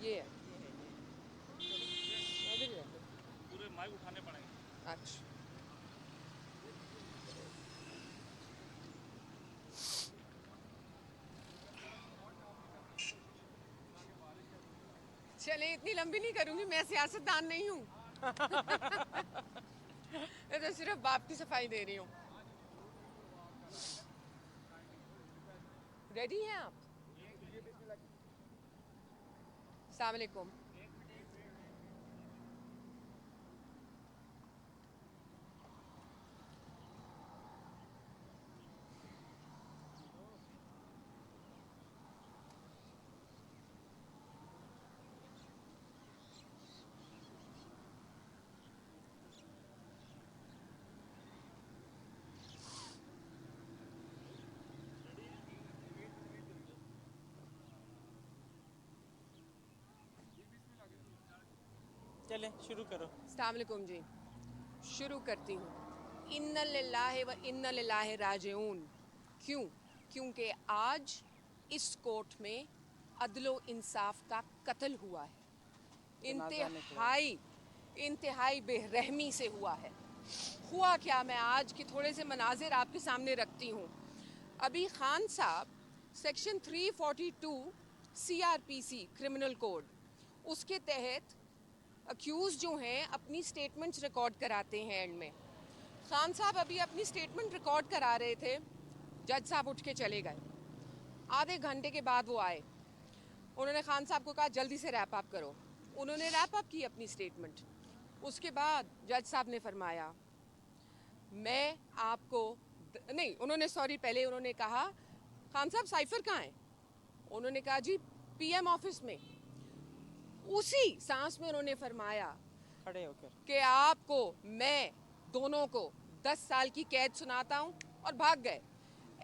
ये है इधर ही रख दो। पूरे माइक उठाने पड़ेंगे। अच्छा चले, इतनी लंबी नहीं करूंगी, मैं सियासतदान नहीं हूँ। मैं तो सिर्फ बाप की सफाई दे रही हूँ। रेडी हैं आप? अस्सलाम वालेकुम। चले शुरू करो। अस्सलाम वालेकुम जी, शुरू करती हूँ। इन्ना लिल्लाहि व इन्ना लिल्लाहि राजिऊन। क्यों? क्योंकि आज इस कोर्ट में अदलो इंसाफ का कत्ल हुआ है। इंतहाई इंतहाई बेरहमी से हुआ है। हुआ क्या, मैं आज के थोड़े से मनाजिर आपके सामने रखती हूँ। अभी खान साहब सेक्शन 342 CRPC क्रिमिनल कोड, उसके तहत अक्यूज जो हैं अपनी स्टेटमेंट्स रिकॉर्ड कराते हैं एंड में। खान साहब अभी अपनी स्टेटमेंट रिकॉर्ड करा रहे थे, जज साहब उठ के चले गए। आधे घंटे के बाद वो आए। उन्होंने खान साहब को कहा जल्दी से रैप अप करो। उन्होंने रैप अप की अपनी स्टेटमेंट। उसके बाद जज साहब ने फरमाया मैं आपको नहीं, उन्होंने सॉरी, पहले उन्होंने कहा खान साहब साइफर कहाँ है? उन्होंने कहा जी PM ऑफिस में। उसी सांस में उन्होंने फरमाया खड़े होकर कि आपको मैं दोनों को 10 साल की कैद सुनाता हूँ, और भाग गए।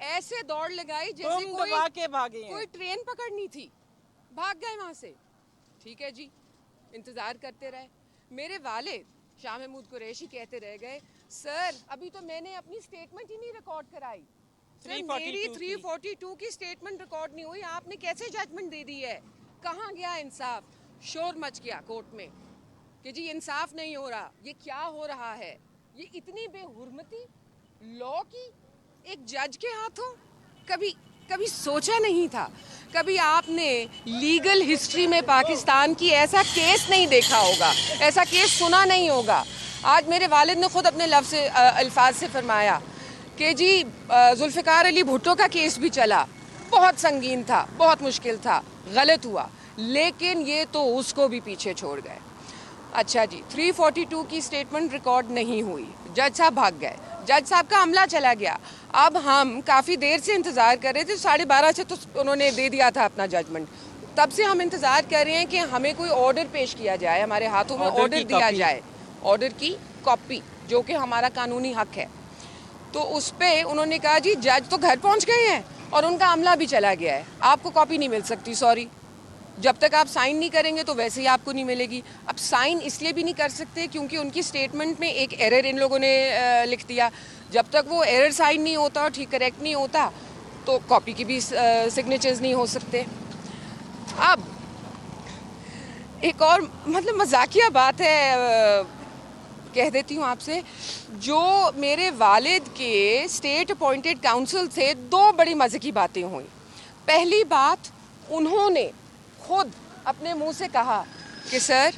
ऐसे दौड़ लगाई जैसे तुम दबा के भागे हैं। कोई ट्रेन पकड़नी थी। भाग गए वहां से। ठीक है जी, इंतजार करते रहे। मेरे वालिद शाह महमूद कुरैशी कहते रह गए सर अभी तो मैंने अपनी स्टेटमेंट ही नहीं रिकॉर्ड कराई। सर, मेरी 342 की स्टेटमेंट रिकॉर्ड नहीं हुई, आपने कैसे जजमेंट दे दी है? कहाँ गया इंसाफ? शोर मच गया कोर्ट में कि जी इंसाफ नहीं हो रहा, ये क्या हो रहा है? ये इतनी बेहुरमती लॉ की एक जज के हाथों। कभी कभी सोचा नहीं था, कभी आपने लीगल हिस्ट्री में पाकिस्तान की ऐसा केस नहीं देखा होगा, ऐसा केस सुना नहीं होगा। आज मेरे वालिद ने खुद अपने लफ्ज़ से अल्फाज से फरमाया कि जी जुल्फ़िकार अली भुट्टो का केस भी चला, बहुत संगीन था, बहुत मुश्किल था, गलत हुआ, लेकिन ये तो उसको भी पीछे छोड़ गए। अच्छा जी, 342 की स्टेटमेंट रिकॉर्ड नहीं हुई, जज साहब भाग गए, जज साहब का अमला चला गया। अब हम काफ़ी देर से इंतज़ार कर रहे थे, 12:30 से तो उन्होंने दे दिया था अपना जजमेंट। तब से हम इंतज़ार कर रहे हैं कि हमें कोई ऑर्डर पेश किया जाए, हमारे हाथों में ऑर्डर दिया जाए, ऑर्डर की कॉपी, जो कि हमारा कानूनी हक है। तो उस पर उन्होंने कहा जी जज तो घर पहुंच गए हैं और उनका अमला भी चला गया है, आपको कॉपी नहीं मिल सकती, सॉरी। जब तक आप साइन नहीं करेंगे तो वैसे ही आपको नहीं मिलेगी। अब साइन इसलिए भी नहीं कर सकते क्योंकि उनकी स्टेटमेंट में एक एरर इन लोगों ने लिख दिया। जब तक वो एरर साइन नहीं होता और ठीक करेक्ट नहीं होता तो कॉपी की भी सिग्नेचर्स नहीं हो सकते। अब एक और मतलब मजाकिया बात है, कह देती हूँ आपसे, जो मेरे वालिद के स्टेट अपॉइंटेड काउंसिल से 2 बड़ी मज़े की बातें हुई। पहली बात, उन्होंने खुद अपने मुंह से कहा कि सर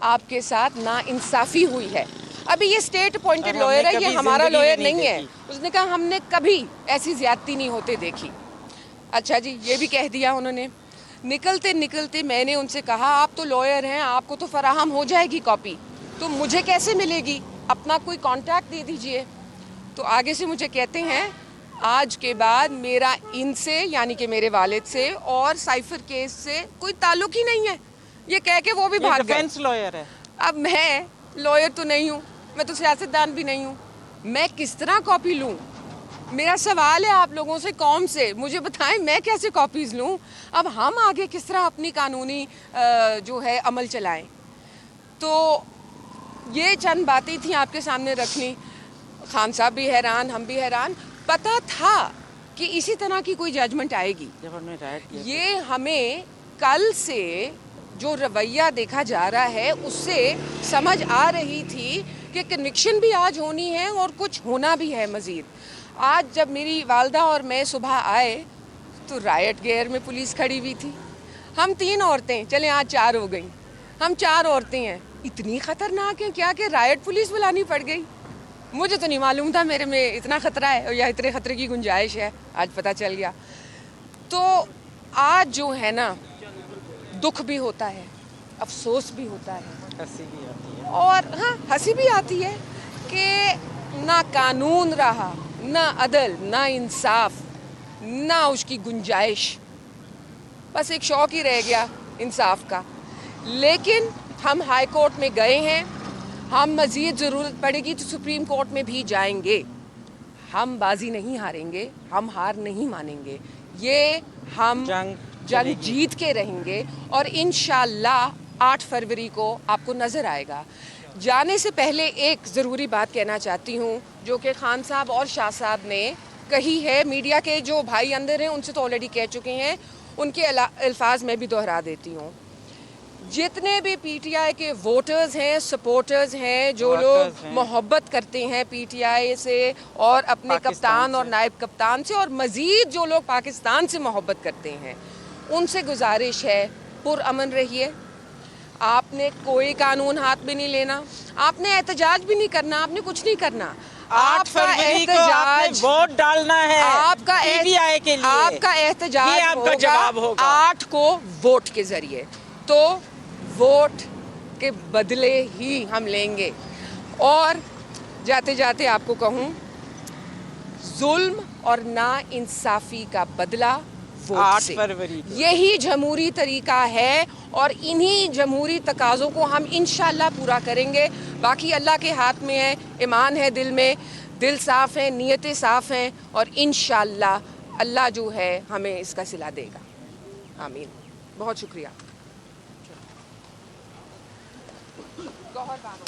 आपके साथ नाइंसाफ़ी हुई है। अभी ये स्टेट अपॉइंटेड लॉयर है, ये हमारा लॉयर नहीं है। उसने कहा हमने कभी ऐसी ज़्यादती नहीं होते देखी। अच्छा जी, ये भी कह दिया उन्होंने। निकलते निकलते मैंने उनसे कहा आप तो लॉयर हैं, आपको तो फराहम हो जाएगी कॉपी, तो मुझे कैसे मिलेगी? अपना कोई कांटेक्ट दे दीजिए। तो आगे से मुझे कहते हैं आज के बाद मेरा इनसे यानी कि मेरे वालिद से और साइफर केस से कोई ताल्लुक ही नहीं है। ये कह के वो भी भाग गए। डिफेंस लॉयर है। अब मैं लॉयर तो नहीं हूँ, मैं तो सियासतदान भी नहीं हूँ, मैं किस तरह कॉपी लूँ? मेरा सवाल है आप लोगों से, कौम से, मुझे बताएं मैं कैसे कॉपीज़ लूँ? अब हम आगे किस तरह अपनी कानूनी जो है अमल चलाएं? तो ये चंद बातें थी आपके सामने रखनी। खान साहब भी हैरान, हम भी हैरान। पता था कि इसी तरह की कोई जजमेंट आएगी। जब हमने राइट किया ये हमें कल से जो रवैया देखा जा रहा है उससे समझ आ रही थी कि कन्विक्शन भी आज होनी है और कुछ होना भी है मज़ीद। आज जब मेरी वालदा और मैं सुबह आए तो रायट गेयर में पुलिस खड़ी हुई थी। हम 3 औरतें, चलें आज 4 हो गई, हम 4 औरतें हैं, इतनी ख़तरनाक हैं क्या कि रायट पुलिस बुलानी पड़ गई। मुझे तो नहीं मालूम था मेरे में इतना ख़तरा है या इतने ख़तरे की गुंजाइश है, आज पता चल गया। तो आज जो है ना, दुख भी होता है, अफसोस भी होता है, हंसी भी आती है। और हाँ हंसी भी आती है कि ना कानून रहा, ना अदल, ना इंसाफ, ना उसकी गुंजाइश, बस एक शौक ही रह गया इंसाफ का। लेकिन हम हाई कोर्ट में गए हैं, हम मज़ीद ज़रूरत पड़ेगी तो सुप्रीम कोर्ट में भी जाएंगे। हम बाजी नहीं हारेंगे, हम हार नहीं मानेंगे, ये हम जंग जीत के रहेंगे और इंशाल्लाह 8 फरवरी को आपको नज़र आएगा। जाने से पहले एक ज़रूरी बात कहना चाहती हूँ जो कि खान साहब और शाह साहब ने कही है, मीडिया के जो भाई अंदर हैं उनसे तो ऑलरेडी कह चुके हैं, उनके अल्फाज में भी दोहरा देती हूँ। जितने भी पीटीआई के वोटर्स हैं, सपोर्टर्स हैं, जो लोग मोहब्बत करते हैं पीटीआई से और अपने कप्तान और नायब कप्तान से, और मज़ीद जो लोग पाकिस्तान से मोहब्बत करते हैं, उनसे गुजारिश है पुरअमन रहिए। आपने कोई कानून हाथ में नहीं लेना, आपने एहतजाज भी नहीं करना, आपने कुछ नहीं करना। 8 फरवरी को आपने वोट डालना है आपका पीटीआई के लिए, आपका एहतजाज ये आपका जवाब होगा 8 को वोट के जरिए। तो वोट के बदले ही हम लेंगे। और जाते जाते आपको कहूँ, जुल्म और ना इंसाफी का बदला वोट 8 से, फरवरी को। यही जमहूरी तरीका है और इन्हीं जमहूरी तकाज़ों को हम इंशाल्लाह पूरा करेंगे। बाकी अल्लाह के हाथ में है, ईमान है दिल में, दिल साफ़ है, नीयतें साफ़ हैं और इंशाल्लाह अल्लाह जो है हमें इसका सिला देगा। आमीन। बहुत शुक्रिया। गौहर बानो।